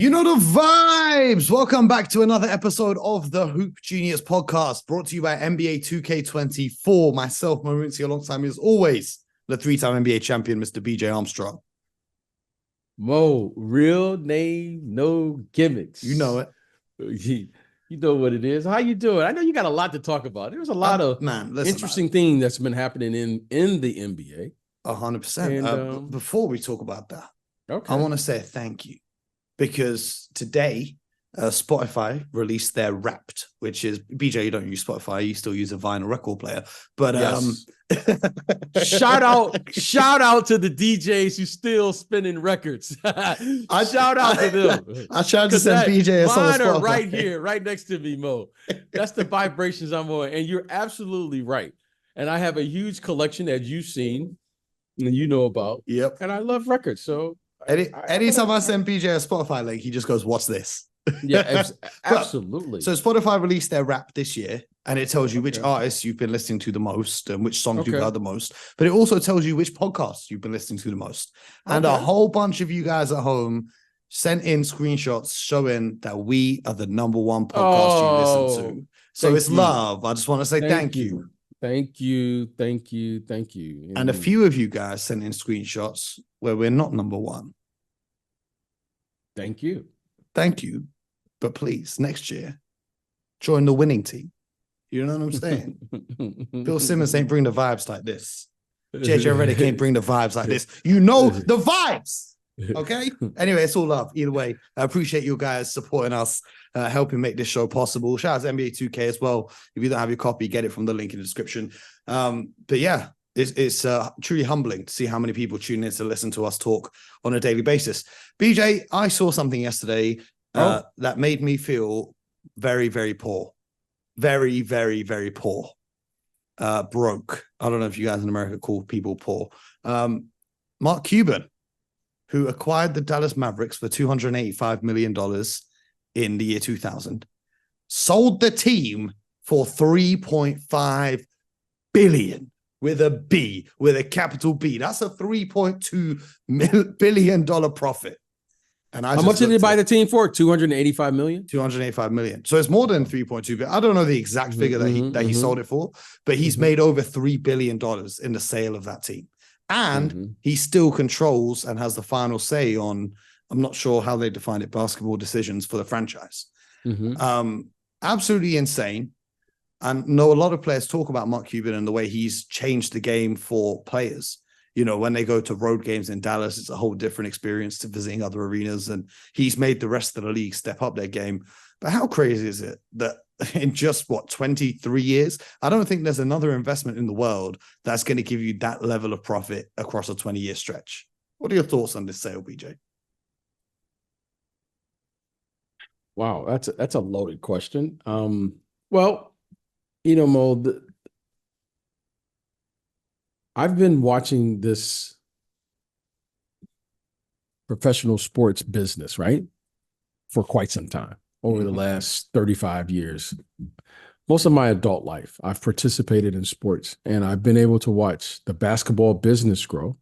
You know the vibes. Welcome back to another episode of the Hoop Genius podcast, brought to you by NBA 2K24. Myself, Mauricio, alongside me as always, the three-time NBA champion, Mr. BJ Armstrong. Mo, real name, no gimmicks. You know it. You know what it is. How you doing? I know you got a lot to talk about. There's a lot of interesting things that's been happening in the NBA. 100%. Before we talk about that, I want to say thank you. Because today, Spotify released their Wrapped, which is, BJ, you don't use Spotify, you still use a vinyl record player. But yes. shout out to the DJs who still spinning records. Shout out to them. I tried to send BJ a song on Spotify. Right here, right next to me, Mo. That's the vibrations I'm on. And you're absolutely right. And I have a huge collection, as you've seen and you know about. Yep. And I love records. So anytime I send BJ a Spotify link, he just goes, "What's this?" Yeah, absolutely. So Spotify released their Wrap this year, and it tells you which artists you've been listening to the most and which songs you've heard the most. But it also tells you which podcasts you've been listening to the most. And a whole bunch of you guys at home sent in screenshots showing that we are the number one podcast you listen to. So it's love. I just want to say thank you. Thank you. And a few of you guys sent in screenshots where we're not number one. Thank you. But please, next year, join the winning team. You know what I'm saying? Bill Simmons ain't bring the vibes like this. JJ Redick ain't bring the vibes like this. You know the vibes. Okay? Anyway, it's all love. Either way, I appreciate you guys supporting us, helping make this show possible. Shout out to NBA 2K as well. If you don't have your copy, get it from the link in the description. But yeah, it's truly humbling to see how many people tune in to listen to us talk on a daily basis. BJ, I saw something yesterday that made me feel very, very poor. Very, very, very poor. Broke. I don't know if you guys in America call people poor. Mark Cuban, who acquired the Dallas Mavericks for $285 million in the year 2000, sold the team for $3.5 billion with a B, with a capital B. That's a $3.2 billion profit. And how much did they buy the team for? $285 million? $285 million. So it's more than 3.2 billion. I don't know the exact figure that he sold it for, but he's made over $3 billion in the sale of that team. And he still controls and has the final say on, I'm not sure how they define it, basketball decisions for the franchise. Absolutely insane. And know a lot of players talk about Mark Cuban and the way he's changed the game for players. You know, when they go to road games in Dallas, it's a whole different experience to visiting other arenas. And he's made the rest of the league step up their game. But how crazy is it that in just 23 years, I don't think there's another investment in the world that's going to give you that level of profit across a 20-year stretch. What are your thoughts on this sale, BJ? Wow, that's a loaded question. Well, you know, Mo, I've been watching this professional sports business, right, for quite some time. Over the last 35 years, most of my adult life, I've participated in sports, and I've been able to watch the basketball business grow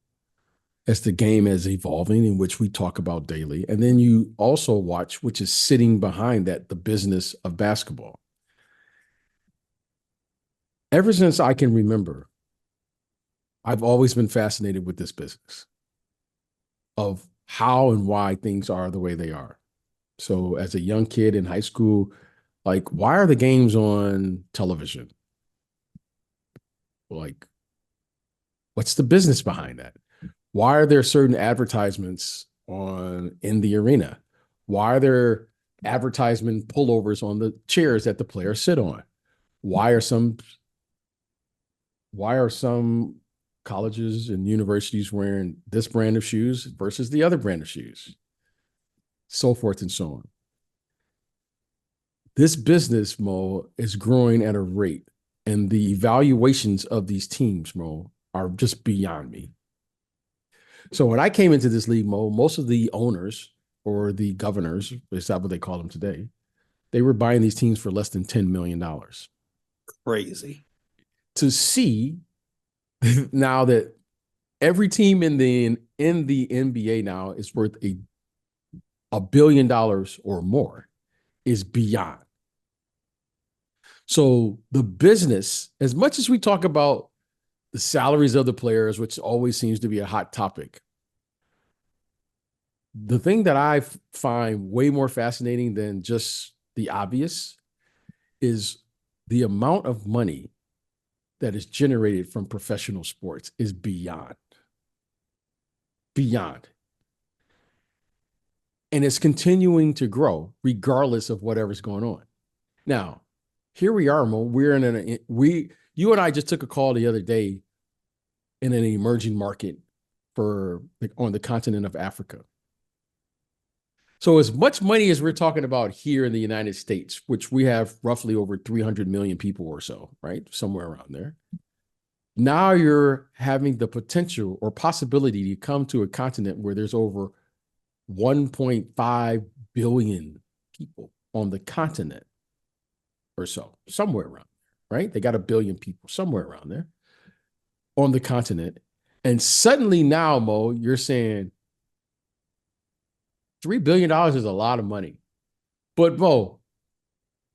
as the game is evolving, in which we talk about daily. And then you also watch, which is sitting behind that, the business of basketball. Ever since I can remember, I've always been fascinated with this business of how and why things are the way they are. So as a young kid in high school, like, why are the games on television? Like, what's the business behind that? Why are there certain advertisements in the arena? Why are there advertisement pullovers on the chairs that the players sit on? Why are some colleges and universities wearing this brand of shoes versus the other brand of shoes? So forth and so on. This business, Mo, is growing at a rate, and the evaluations of these teams, Mo, are just beyond me. So when I came into this league, Mo, most of the owners or the governors, is that what they call them today, they were buying these teams for less than $10 million. Crazy. To see now that every team in the NBA now is worth a $1 billion or more is beyond. So the business, as much as we talk about the salaries of the players, which always seems to be a hot topic, the thing that I find way more fascinating than just the obvious is the amount of money that is generated from professional sports is beyond. And it's continuing to grow regardless of whatever's going on. Now, here we are, Mo. You and I just took a call the other day in an emerging market on the continent of Africa. So as much money as we're talking about here in the United States, which we have roughly over 300 million people or so, right? Somewhere around there. Now you're having the potential or possibility to come to a continent where there's over 1.5 billion people on the continent or so, somewhere around there, right? They got 1 billion people somewhere around there on the continent. And suddenly now, Mo, you're saying $3 billion is a lot of money. But Mo,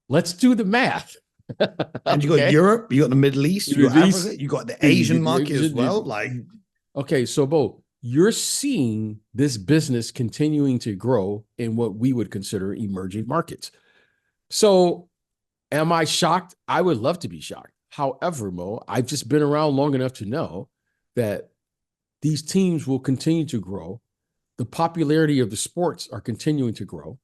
let's do the math. And you got Europe, you got the Middle East, you got Africa, you got the Asian market as well. Okay, so Mo, you're seeing this business continuing to grow in what we would consider emerging markets. So am I shocked? I would love to be shocked. However, Mo, I've just been around long enough to know that these teams will continue to grow. The popularity of the sports are continuing to grow.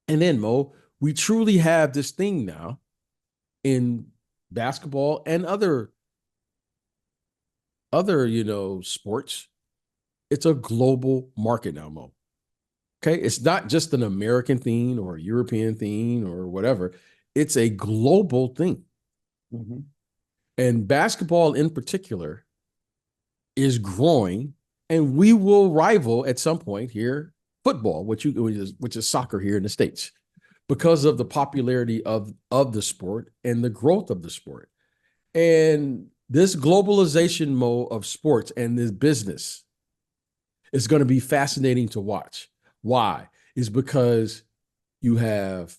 And then, Mo, we truly have this thing now in basketball and other sports. It's a global market now, Mo. Okay. It's not just an American thing or a European thing or whatever. It's a global thing. Mm-hmm. And basketball in particular is growing, and we will rival at some point here football, which is soccer here in the States, because of the popularity of the sport and the growth of the sport. And this globalization mode of sports and this business is going to be fascinating to watch. Why? Is because you have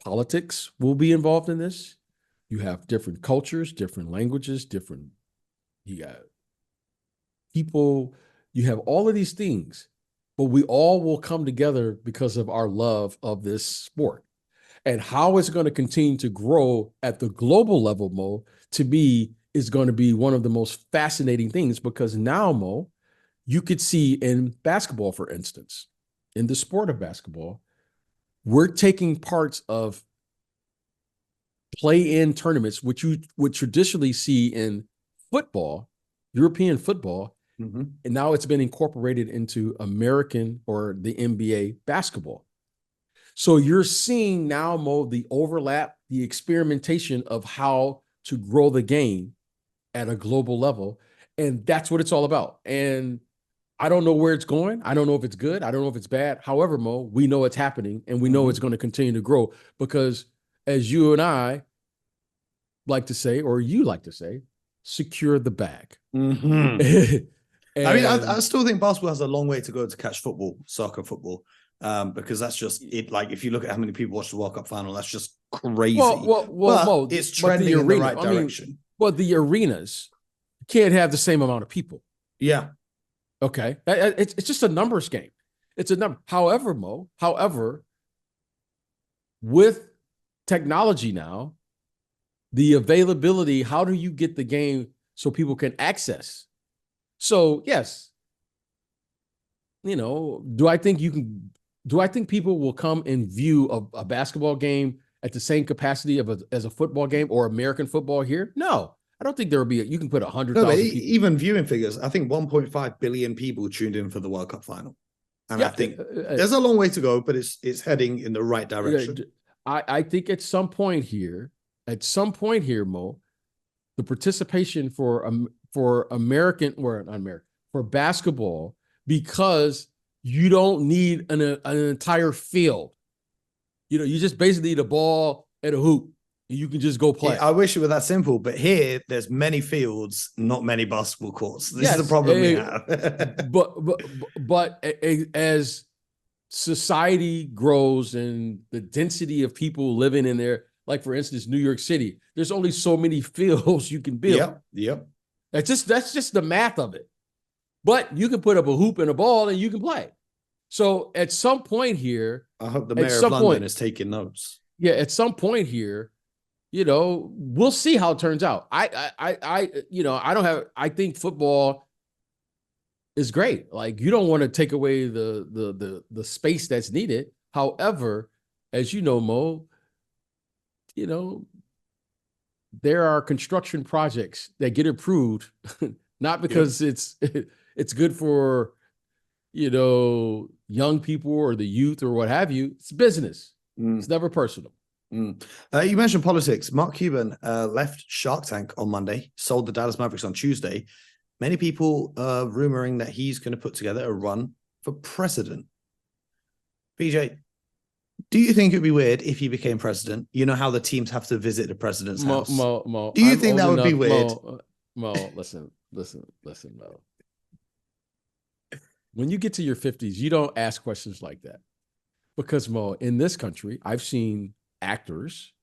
politics will be involved in this. You have different cultures, different languages, you got people, you have all of these things, but we all will come together because of our love of this sport. And how it's going to continue to grow at the global level, Mo, to me, is going to be one of the most fascinating things, because now, Mo, you could see in basketball, for instance, in the sport of basketball, we're taking parts of play-in tournaments, which you would traditionally see in football, European football, mm-hmm. and now it's been incorporated into American or the NBA basketball. So you're seeing now, Mo, the overlap, the experimentation of how to grow the game at a global level. And that's what it's all about. And I don't know where it's going. I don't know if it's good. I don't know if it's bad. However, Mo, we know it's happening, and we know mm-hmm. it's going to continue to grow, because as you and I like to say, or you like to say, secure the bag. Mm-hmm. I mean, I still think basketball has a long way to go to catch soccer football. Because that's just it. Like, if you look at how many people watch the World Cup final, that's just crazy. Well, Mo, it's trending in the right direction. But the arenas can't have the same amount of people. Yeah. Okay. It's just a numbers game. It's a number. However, Mo, with technology now, the availability, how do you get the game so people can access? So, yes, do I think people will come and view a basketball game at the same capacity as a football game or American football here? No, I don't think there will be. You can put 100,000 people. Even viewing figures, I think 1.5 billion people tuned in for the World Cup final. And yeah, I think there's a long way to go, but it's heading in the right direction. I think at some point here, Mo, the participation for basketball, because you don't need an entire field. You just basically need a ball and a hoop, and you can just go play. Yeah, I wish it were that simple, but here there's many fields, not many basketball courts. This is the problem we have. but as society grows and the density of people living in there, like for instance, New York City, there's only so many fields you can build. Yep. That's just the math of it. But you can put up a hoop and a ball and you can play. So at some point here, I hope the mayor of London is taking notes. Yeah, at some point here, we'll see how it turns out. I think football is great. Like, you don't want to take away the space that's needed. However, as you know, Mo, there are construction projects that get approved, not because it's good for, young people or the youth or what have you. It's business. It's never personal. You mentioned politics. Mark Cuban left Shark Tank on Monday, sold the Dallas Mavericks on Tuesday. Many people rumoring that he's going to put together a run for president. BJ, do you think it'd be weird if he became president? You know how the teams have to visit the president's house. Mo, do you think that would be weird? Mo, listen, Mo. When you get to your 50s, you don't ask questions like that. Because, Mo, in this country, I've seen actors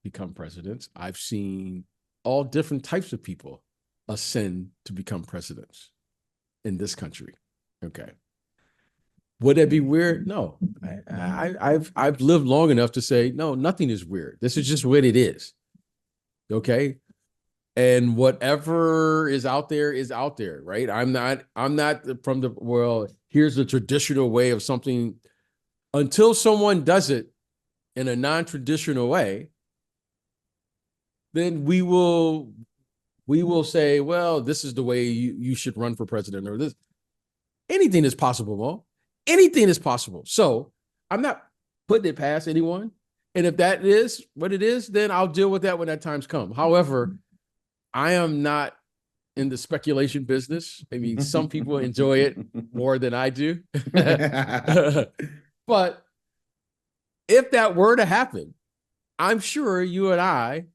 become presidents. I've seen all different types of people ascend to become presidents in this country. Okay. Would that be weird? No. I've lived long enough to say, no, nothing is weird. This is just what it is. Okay. And whatever is out there, right? I'm not from here's the traditional way of something. Until someone does it in a non-traditional way, then we will say, well, this is the way you should run for president, or this. Anything is possible, Mo. Anything is possible. So I'm not putting it past anyone. And if that is what it is, then I'll deal with that when that time's come. However, I am not in the speculation business. I mean, some people enjoy it more than I do. But if that were to happen, I'm sure you and I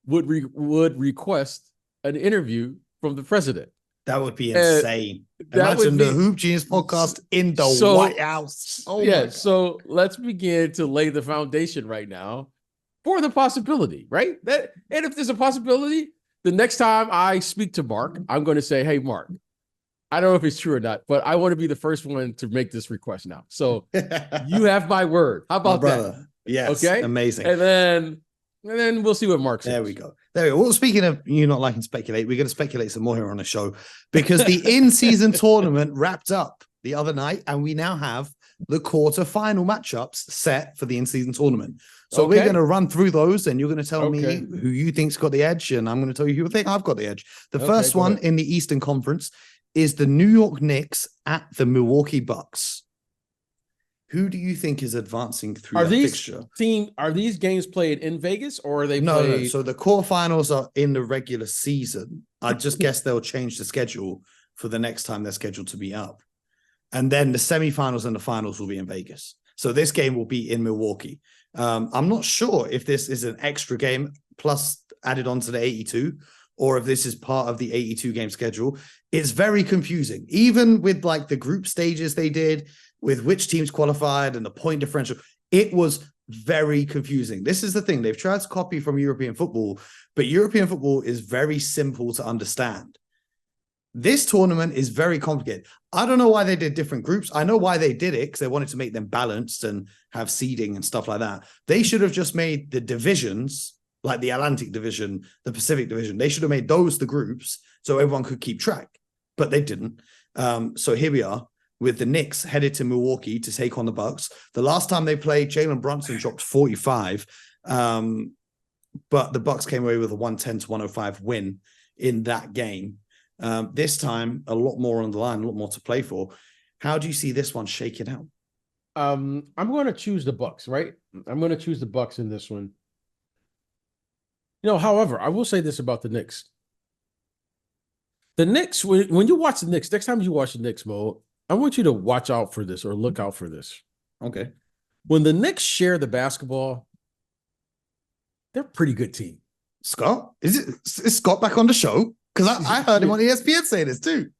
would request an interview from the president. That would be insane. Imagine the Hoop Genius podcast in the White House. Oh yeah. So let's begin to lay the foundation right now for the possibility, right? And if there's a possibility, the next time I speak to Mark, I'm going to say, hey, Mark, I don't know if it's true or not, but I want to be the first one to make this request now. So you have my word. How about that? Yes. Okay. Amazing. And then we'll see what Mark says. There we go. Well, speaking of you not liking to speculate, we're going to speculate some more here on the show because the in-season tournament wrapped up the other night, and we now have the quarterfinal matchups set for the in-season tournament. So we're going to run through those, and you're going to tell me who you think's got the edge, and I'm going to tell you who I think I've got the edge. The first one in the Eastern Conference is the New York Knicks at the Milwaukee Bucks. Who do you think is advancing through fixture? Are these games played in Vegas, or are they played? No. So the quarterfinals are in the regular season. I just guess they'll change the schedule for the next time they're scheduled to be up. And then the semifinals and the finals will be in Vegas. So this game will be in Milwaukee. I'm not sure if this is an extra game plus added on to the 82, or if this is part of the 82 game schedule. It's very confusing, even with like the group stages they did, with which teams qualified and the point differential. It was very confusing. This is the thing. They've tried to copy from European football, but European football is very simple to understand. This tournament is very complicated. I don't know why they did different groups. I know why they did it, because they wanted to make them balanced and have seeding and stuff like that. They should have just made the divisions, like the Atlantic Division, the Pacific Division. They should have made those the groups so everyone could keep track, but they didn't. So here we are, with the Knicks headed to Milwaukee to take on the Bucks. The last time they played, Jalen Brunson dropped 45, but the Bucks came away with a 110-105 win in that game. This time, a lot more on the line, a lot more to play for. How do you see this one shaking out? I'm going to choose the Bucks, right? I'm going to choose the Bucks in this one. However, I will say this about the Knicks. The Knicks, when you watch the Knicks, next time you watch the Knicks, Mo, I want you to watch out for this or look out for this. Okay. When the Knicks share the basketball, they're a pretty good team. Scott? Is Scott back on the show? Because I heard him on ESPN say this too.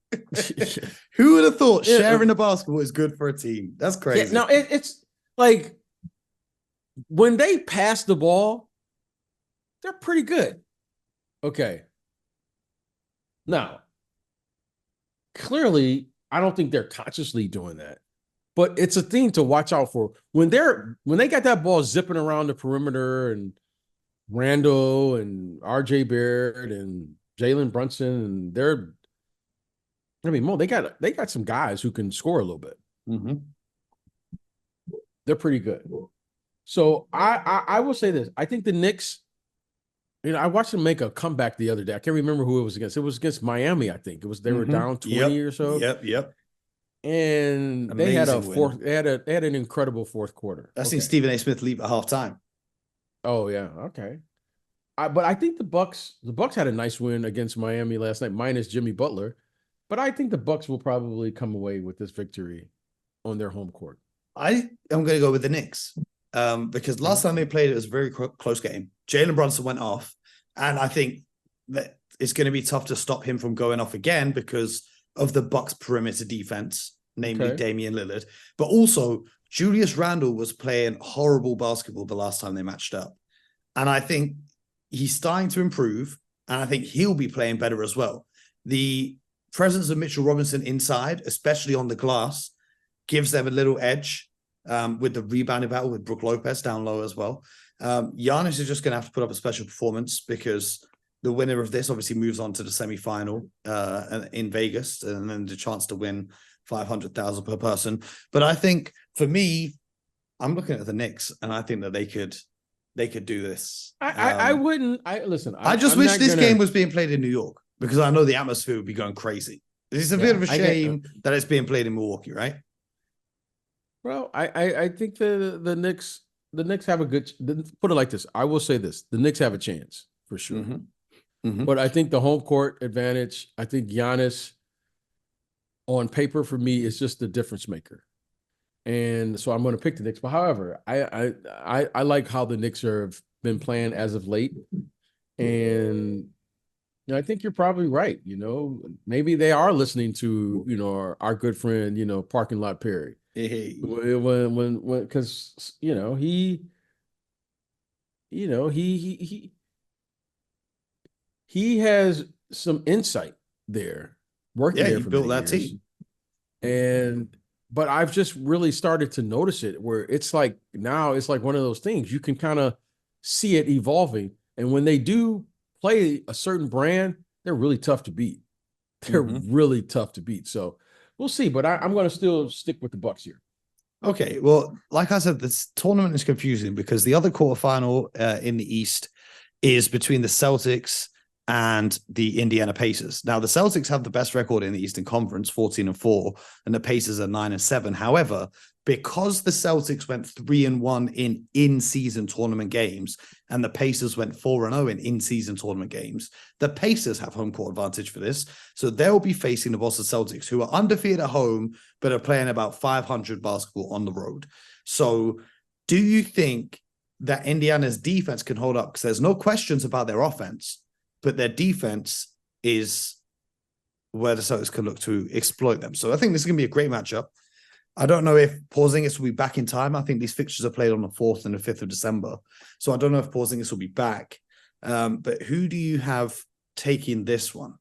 Who would have thought Yeah. sharing the basketball is good for a team? That's crazy. Yeah, no, it's like when they pass the ball, they're pretty good. Okay. Now, clearly, I don't think they're consciously doing that, but it's a thing to watch out for. When they got that ball zipping around the perimeter and Randall and RJ Barrett and Jalen Brunson, and Mo, they got some guys who can score a little bit. Mm-hmm. They're pretty good. So I will say this. I think the Knicks, I watched them make a comeback the other day. I can't remember who it was against. It was against Miami, I think. They were down 20 or so. Yep. And Amazing they had a win. fourth, they had an incredible fourth quarter. I seen Stephen A. Smith leave at halftime. Oh, yeah. Okay. But I think the Bucks had a nice win against Miami last night, minus Jimmy Butler. But I think the Bucks will probably come away with this victory on their home court. I am going to go with the Knicks because last time they played, it was a very close game. Jalen Brunson went off, and I think that it's going to be tough to stop him from going off again because of the Bucks' perimeter defense, namely Damian Lillard. But also, Julius Randle was playing horrible basketball the last time they matched up. And I think he's starting to improve, and I think he'll be playing better as well. The presence of Mitchell Robinson inside, especially on the glass, gives them a little edge with the rebounding battle with Brook Lopez down low as well. Giannis is just going to have to put up a special performance because the winner of this obviously moves on to the semifinal in Vegas, and then the chance to win $500,000 per person. But I think for me, I'm looking at the Knicks, and I think that they could do this. I listen. I just wish this game was being played in New York because I know the atmosphere would be going crazy. It's a bit of a shame that it's being played in Milwaukee, right? Well, I think the Knicks have a good. Put it like this. I will say this: the Knicks have a chance for sure. Mm-hmm. Mm-hmm. But I think the home court advantage. I think Giannis, on paper, for me, is just the difference maker. And so I'm going to pick the Knicks. But however, I like how the Knicks have been playing as of late. And I think you're probably right. Maybe they are listening to, our good friend, Parking Lot Perry. Hey. Because, he has some insight there working there he for built many that years. team. But I've just really started to notice it where it's like now it's like one of those things you can kind of see it evolving. And when they do play a certain brand, they're really tough to beat. They're really tough to beat. So we'll see. But I'm going to still stick with the Bucks here. Okay. Well, like I said, this tournament is confusing because the other quarterfinal in the East is between the Celtics and the Indiana Pacers. Now, the Celtics have the best record in the Eastern Conference, 14-4, and the Pacers are 9-7. However, because the Celtics went 3-1 in-season tournament games, and the Pacers went 4-0 in-season tournament games, the Pacers have home court advantage for this. So they'll be facing the Boston Celtics, who are undefeated at home, but are playing about 500 basketball on the road. So do you think that Indiana's defense can hold up? Because there's no questions about their offense, but their defense is where the Celtics can look to exploit them. So I think this is going to be a great matchup. I don't know if Porzingis will be back in time. I think these fixtures are played on the 4th and the 5th of December. So I don't know if Porzingis will be back. But who do you have taking this one?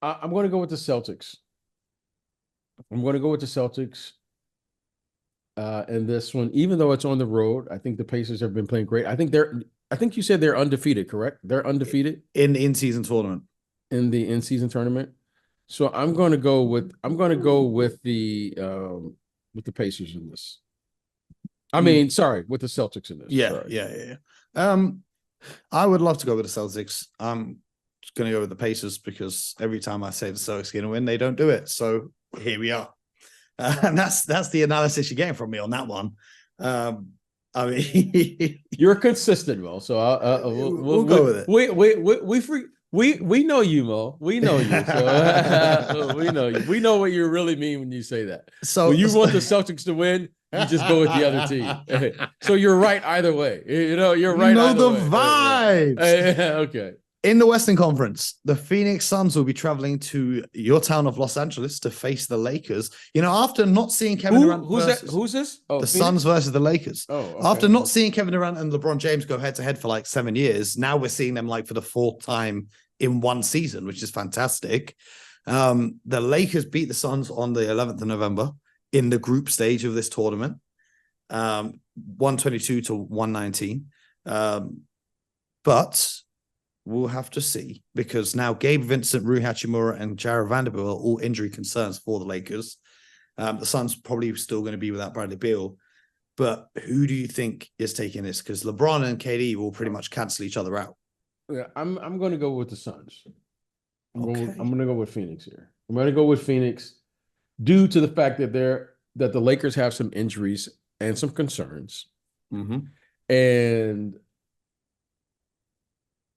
I'm going to go with the Celtics. And this one, even though it's on the road, I think the Pacers have been playing great. I think you said they're undefeated, correct? They're undefeated in the in-season tournament. In the in-season tournament. So I'm going to go with the Pacers in this. With the Celtics in this. Yeah. I would love to go with the Celtics. I'm just going to go with the Pacers because every time I say the Celtics are going to win, they don't do it. So here we are. And that's the analysis you're getting from me on that one. You're consistent, Mo. So we'll go with it. We know you, Mo. We know you. So, we know you. We know what you really mean when you say that. So when you want the Celtics to win, you just go with the other team. So you're right either way. You're right. You know the vibes. Okay. In the Western Conference, the Phoenix Suns will be traveling to your town of Los Angeles to face the Lakers. After not seeing Kevin Durant Who's that? Who's this? Oh, the Phoenix? Suns versus the Lakers. Oh, okay. After not seeing Kevin Durant and LeBron James go head to head for like 7 years, now we're seeing them like for the 4th time in one season, which is fantastic. The Lakers beat the Suns on the 11th of November in the group stage of this tournament, 122 to 119. But we'll have to see, because now Gabe Vincent, Rui Hachimura, and Jared Vanderbilt are all injury concerns for the Lakers. The Suns probably still going to be without Bradley Beal. But who do you think is taking this? Because LeBron and KD will pretty much cancel each other out. Yeah, I'm going to go with the Suns. I'm Okay. going to go with Phoenix here. I'm going to go with Phoenix due to the fact that the Lakers have some injuries and some concerns. Mm-hmm. And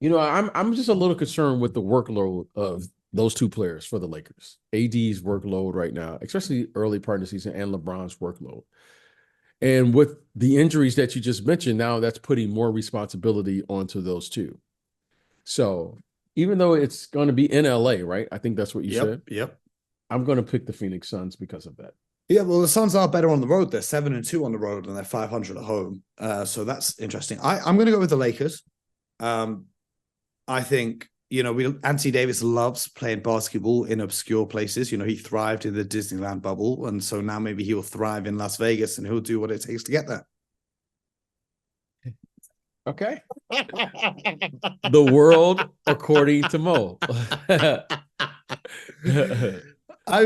I'm just a little concerned with the workload of those two players for the Lakers. AD's workload right now, especially early part of the season, and LeBron's workload. And with the injuries that you just mentioned, now that's putting more responsibility onto those two. So even though it's going to be in LA, right? I think that's what you said. Yep. I'm going to pick the Phoenix Suns because of that. Yeah, well, the Suns are better on the road. They're 7-2 on the road, and they're 500 at home. So that's interesting. I'm going to go with the Lakers. I think, Anthony Davis loves playing basketball in obscure places. He thrived in the Disneyland bubble. And so now maybe he'll thrive in Las Vegas, and he'll do what it takes to get there. Okay. The world according to Mo. I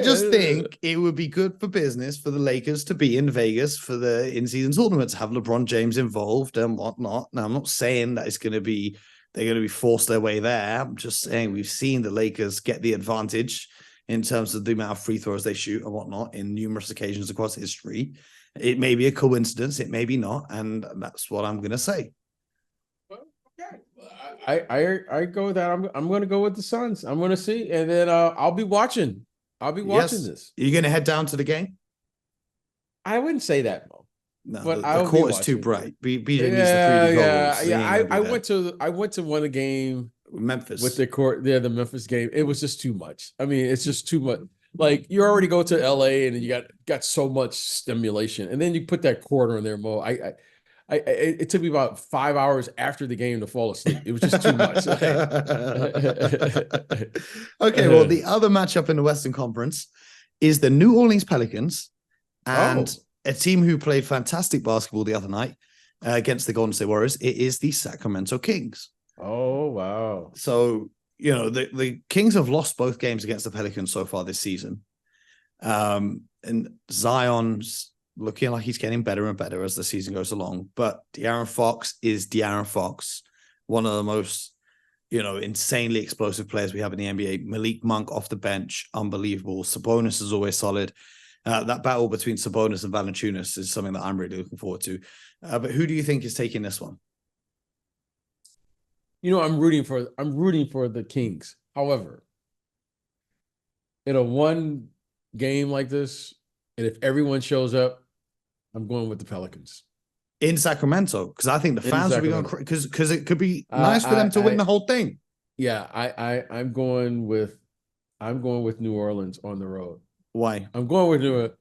just think it would be good for business for the Lakers to be in Vegas for the in-season tournament, to have LeBron James involved and whatnot. Now, I'm not saying that they're going to be forced their way there. I'm just saying we've seen the Lakers get the advantage in terms of the amount of free throws they shoot and whatnot in numerous occasions across history. It may be a coincidence, it may be not, and that's what I'm going to say. I go with that. I'm going to go with the Suns. I'm going to see, and then I'll be watching. This. Are you going to head down to the game? I wouldn't say that, Mo. No, but the court is too bright. BJ needs the 3D goggles. I went to one game Memphis with the court. Yeah, the Memphis game. It was just too much. I mean, it's just too much. Like, you already go to LA and you got so much stimulation, and then you put that court on there, Mo. It took me about 5 hours after the game to fall asleep. It was just too much. Okay, well, the other matchup in the Western Conference is the New Orleans Pelicans and a team who played fantastic basketball the other night against the Golden State Warriors. It is the Sacramento Kings. Oh, wow. So, the Kings have lost both games against the Pelicans so far this season. And Zion's looking like he's getting better and better as the season goes along. But De'Aaron Fox is De'Aaron Fox, one of the most, insanely explosive players we have in the NBA. Malik Monk off the bench, unbelievable. Sabonis is always solid. That battle between Sabonis and Valanciunas is something that I'm really looking forward to. But who do you think is taking this one? I'm rooting for the Kings. However, in a one game like this, and if everyone shows up, I'm going with the Pelicans. In Sacramento, because I think the fans will be going because it could be nice for them to win the whole thing. Yeah, I'm going with New Orleans on the road. Why? I'm going with New Orleans.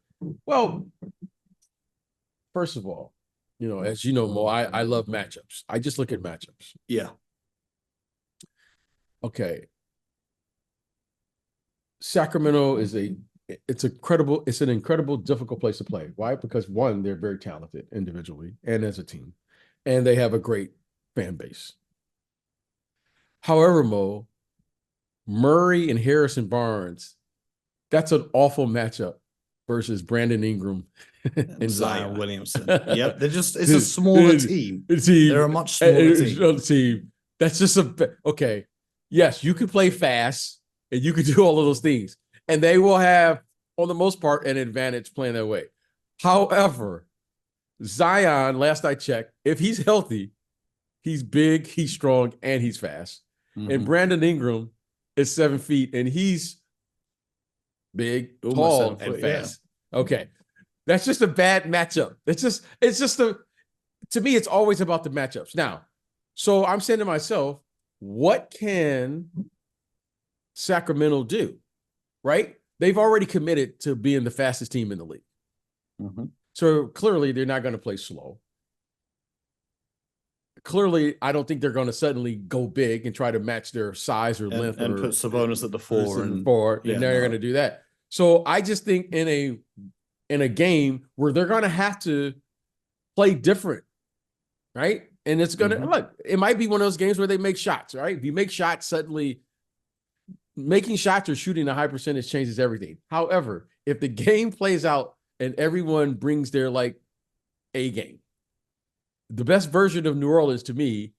Well, first of all, as you know, Mo, I love matchups. I just look at matchups. Yeah. Okay. Sacramento is it's an incredible, difficult place to play. Why? Because one, they're very talented individually and as a team, and they have a great fan base. However, Mo, Murray and Harrison Barnes, that's an awful matchup versus Brandon Ingram and Zion Williamson. Yep. It's a smaller team. They're a much smaller team. That's just okay. Yes, you can play fast and you can do all of those things. And they will have, on the most part, an advantage playing that way. However, Zion, last I checked, if he's healthy, he's big, he's strong, and he's fast. Mm-hmm. And Brandon Ingram is 7 feet, and he's big, tall, and fast. Yeah. Okay. That's just a bad matchup. To me, it's always about the matchups. Now, So I'm saying to myself, what can Sacramento do? Right? They've already committed to being the fastest team in the league. Mm-hmm. So clearly they're not going to play slow. Clearly, I don't think they're going to suddenly go big and try to match their size or length and put Sabonis at the four and they're going to do that. So I just think in a game where they're going to have to play different, right? And it's going to look. It might be one of those games where they make shots, right? If you make shots, suddenly making shots or shooting a high percentage changes everything. However, if the game plays out and everyone brings their like A game, the best version of New Orleans to me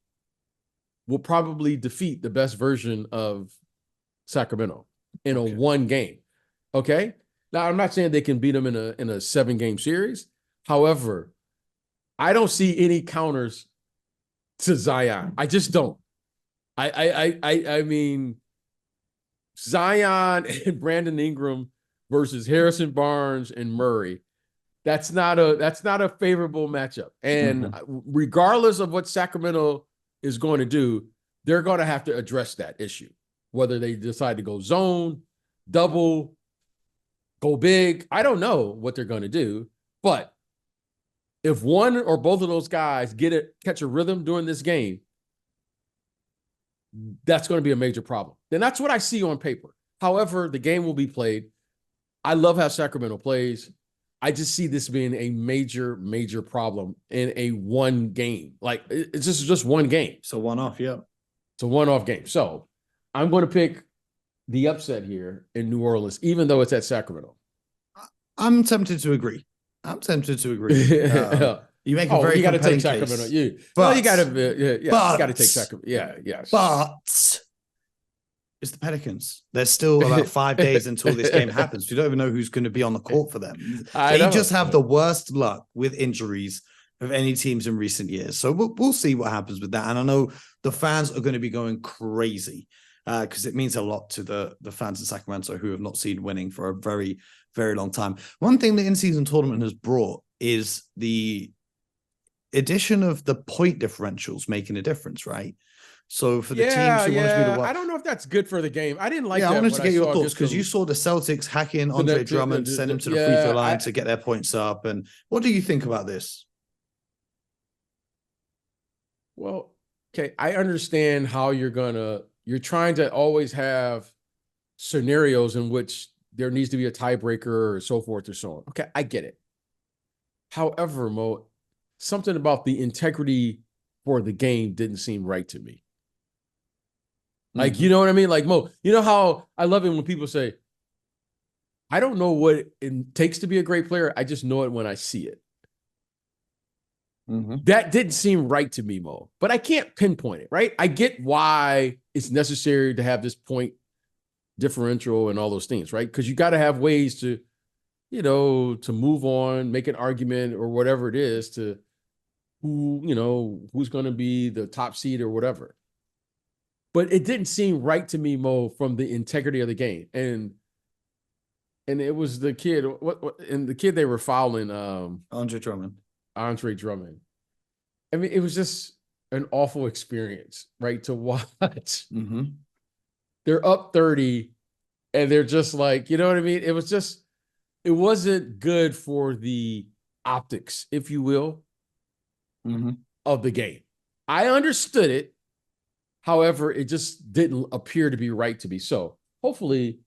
will probably defeat the best version of Sacramento in a one game. Okay. Now I'm not saying they can beat them in a 7-game series. However, I don't see any counters to Zion. I just don't. I mean, Zion and Brandon Ingram versus Harrison Barnes and Murray. That's not a favorable matchup. And regardless of what Sacramento is going to do, they're going to have to address that issue. Whether they decide to go zone, double, go big, I don't know what they're going to do. But if one or both of those guys catch a rhythm during this game, that's going to be a major problem. Then that's what I see on paper. However, the game will be played. I love how Sacramento plays. I just see this being a major, major problem in a one game. Like it's just one game. So one-off, yeah. It's a one-off game. So I'm going to pick the upset here in New Orleans, even though it's at Sacramento. I'm tempted to agree. You make a very you got to take compelling Sacramento. case. You But- got to you got to take Sacramento. Yeah, yes. But it's the Pelicans. There's still about 5 days until this game happens. We don't even know who's going to be on the court for them. They just have the worst luck with injuries of any teams in recent years. So we'll see what happens with that. And I know the fans are going to be going crazy because it means a lot to the fans in Sacramento who have not seen winning for a very, very long time. One thing the in-season tournament has brought is the addition of the point differentials making a difference, right? So for the teams who want to be the I don't know if that's good for the game. I didn't like that. I wanted to get your thoughts because you saw the Celtics hacking Andre Drummond, send him to the free throw line to get their points up. And what do you think about this? Well, okay, I understand how you're trying to always have scenarios in which there needs to be a tiebreaker or so forth or so on. Okay, I get it. However, Mo, something about the integrity for the game didn't seem right to me. Like, you know what I mean? Like, Mo, you know how I love it when people say, I don't know what it takes to be a great player. I just know it when I see it. That didn't seem right to me, Mo, but I can't pinpoint it, right? I get why it's necessary to have this point differential and all those things, right? Because you got to have ways to, to move on, make an argument or whatever it is to who's going to be the top seed or whatever. But it didn't seem right to me, Mo, from the integrity of the game. And it was the kid, and the kid they were fouling, Andre Drummond. I mean, it was just an awful experience, right? To watch. They're up 30 and they're just like, you know what I mean? It wasn't good for the optics, if you will, of the game. I understood it. However, it just didn't appear to be right to me. So hopefully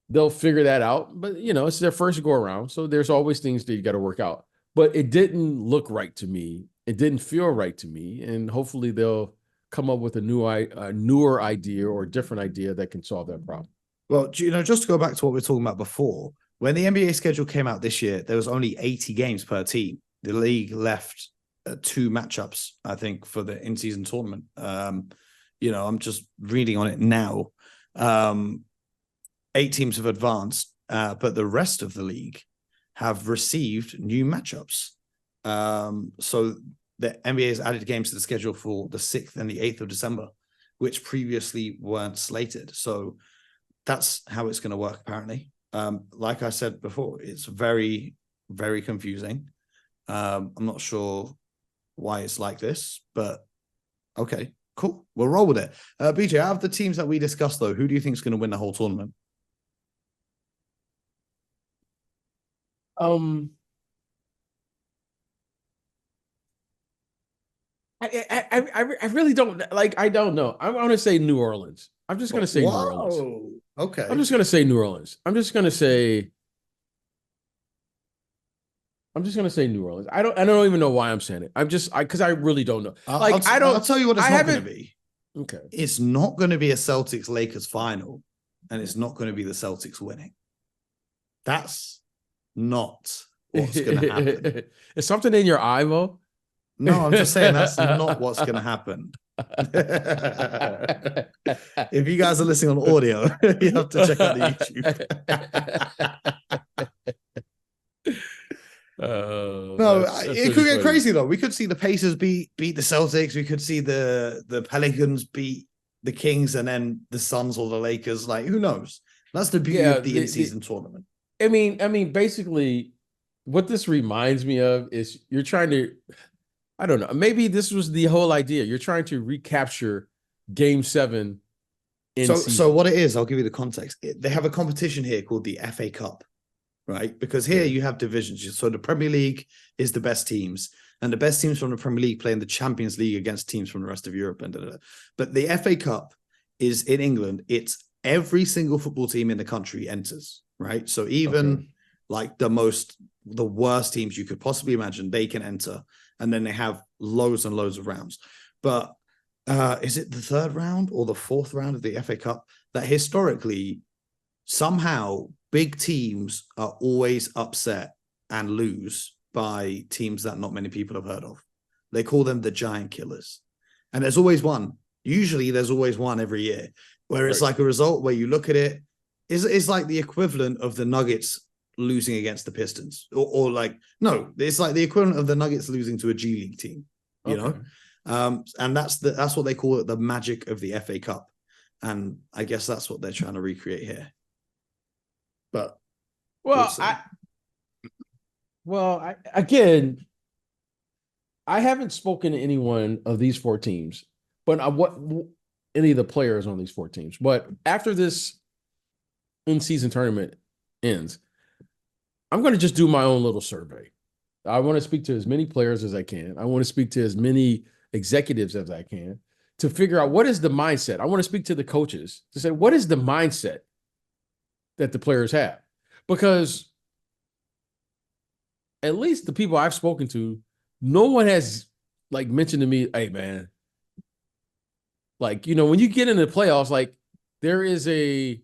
they'll figure that out. But, it's their first go around. So there's always things that you got to work out. But it didn't look right to me. It didn't feel right to me. And hopefully they'll come up with a newer idea or a different idea that can solve that problem. Well, just to go back to what we were talking about before, when the NBA schedule came out this year, there was only 80 games per team. The league left 2 matchups, I think, for the in-season tournament. I'm just reading on it now. 8 teams have advanced, but the rest of the league have received new matchups. So the NBA has added games to the schedule for the 6th and the 8th of December, which previously weren't slated. So that's how it's going to work, apparently. Like I said before, it's very, very confusing. I'm not sure why it's like this, but Okay, cool. We'll roll with it. BJ, out of the teams that we discussed, though, who do you think is going to win the whole tournament? I really don't like. I don't know. I'm going to say New Orleans. I'm just going to say New Orleans. Whoa. Okay. I'm just going to say New Orleans. I'm just going to say New Orleans. I don't even know why I'm saying it. Because I really don't know. I'll tell you what it's not going to be. Okay. It's not going to be a Celtics Lakers final, and it's not going to be the Celtics winning. That's not what's going to happen. Is something in your eye, Mo? No, I'm just saying that's not what's going to happen. If you guys are listening on audio, you have to check out the YouTube. No, it could get crazy though. We could see the Pacers beat the Celtics. We could see the Pelicans beat the Kings, and then the Suns or the Lakers. Like, who knows? That's the beauty of the in-season tournament. I mean, basically, what this reminds me of is you're trying to. I don't know. Maybe this was the whole idea. You're trying to recapture Game 7. So what it is, I'll give you the context. They have a competition here called the FA Cup, right? Because here you have divisions. So the Premier League is the best teams, and the best teams from the Premier League play in the Champions League against teams from the rest of Europe. But the FA Cup is in England. It's every single football team in the country enters, right? So even like the worst teams you could possibly imagine, they can enter. And then they have loads and loads of rounds. But is it the third round or the fourth round of the FA Cup that historically somehow big teams are always upset and lose by teams that not many people have heard of? They call them the giant killers. And there's always one. Usually there's always one every year where it's like a result where you look at it, it's like the equivalent of the Nuggets losing against the Pistons, or like, no, it's like the equivalent of the Nuggets losing to a G League team, you know? And that's what they call it, the magic of the FA Cup. And I guess that's what they're trying to recreate here. But again, I haven't spoken to anyone of these four teams, but any of the players on these four teams. But after this in-season tournament ends, I'm going to just do my own little survey. I want to speak to as many players as I can. I want to speak to as many executives as I can to figure out what is the mindset. I want to speak to the coaches to say, what is the mindset that the players have? Because at least the people I've spoken to, no one has like mentioned to me, hey man, like, you know, when you get into the playoffs, like there is a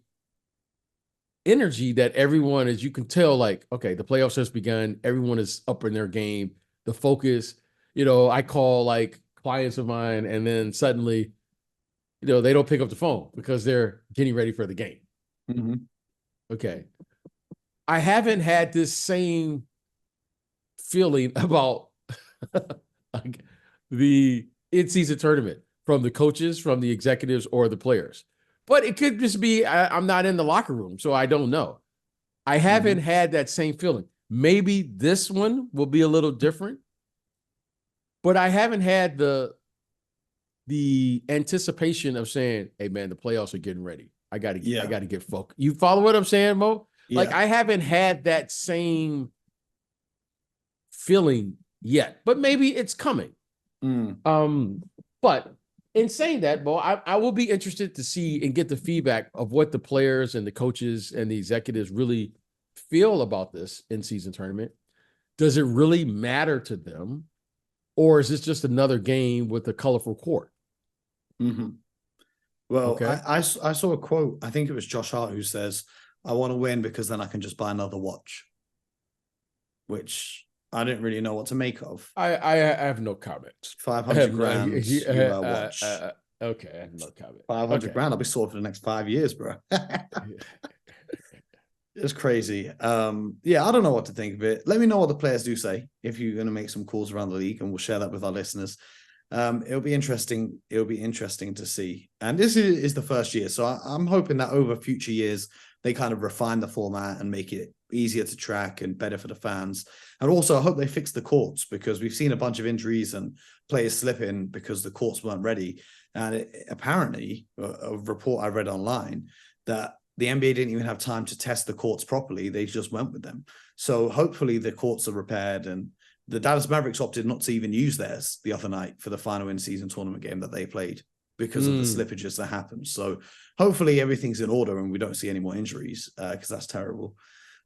energy that everyone, as you can tell, like, okay, the playoffs has begun. Everyone is up in their game. The focus, you know, I call like clients of mine, and then suddenly, you know, they don't pick up the phone because they're getting ready for the game. Mm-hmm. Okay. I haven't had this same feeling about like the in-season tournament from the coaches, from the executives, or the players. But it could just be I'm not in the locker room, so I don't know. I haven't had that same feeling. Maybe this one will be a little different, but I haven't had the anticipation of saying, "Hey, man, the playoffs are getting ready. I got to get focused." You follow what I'm saying, Mo? Yeah. Like I haven't had that same feeling yet, but maybe it's coming. But in saying that, Bo, I will be interested to see and get the feedback of what the players and the coaches and the executives really feel about this in-season tournament. Does it really matter to them, or is this just another game with a colorful court? Well, okay. I saw a quote. I think it was Josh Hart who says, "I want to win because then I can just buy another watch," which I didn't really know what to make of. I have no comments. 500 grand watch. Okay, I have no comment. 500 grand. I'll be sold for the next 5 years, bro. It's crazy. Yeah, I don't know what to think of it. Let me know what the players do say if you're going to make some calls around the league, and we'll share that with our listeners. It'll be interesting. It'll be interesting to see. And this is the first year, so I'm hoping that over future years they kind of refine the format and make it easier to track and better for the fans. And also, I hope they fix the courts, because we've seen a bunch of injuries and players slipping because the courts weren't ready. And apparently, a report I read online, that the NBA didn't even have time to test the courts properly. They just went with them. So hopefully the courts are repaired. And the Dallas Mavericks opted not to even use theirs the other night for the final in-season tournament game that they played because of the slippages that happened. So hopefully everything's in order and we don't see any more injuries, because that's terrible.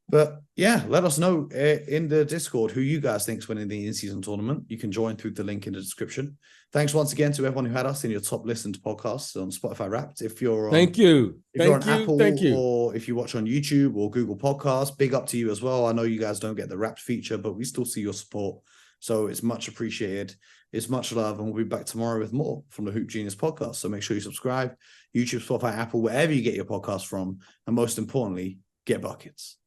But yeah, let us know in the Discord who you guys think is winning the in-season tournament. You can join through the link in the description. Thanks once again to everyone who had us in your top listened podcasts on Spotify Wrapped. If you're on, Thank you. If you're on Apple or if you watch on YouTube or Google Podcasts, big up to you as well. I know you guys don't get the Wrapped feature, but we still see your support. So it's much appreciated. It's much love. And we'll be back tomorrow with more from the Hoop Genius podcast. So make sure you subscribe, YouTube, Spotify, Apple, wherever you get your podcast from. And most importantly, get buckets.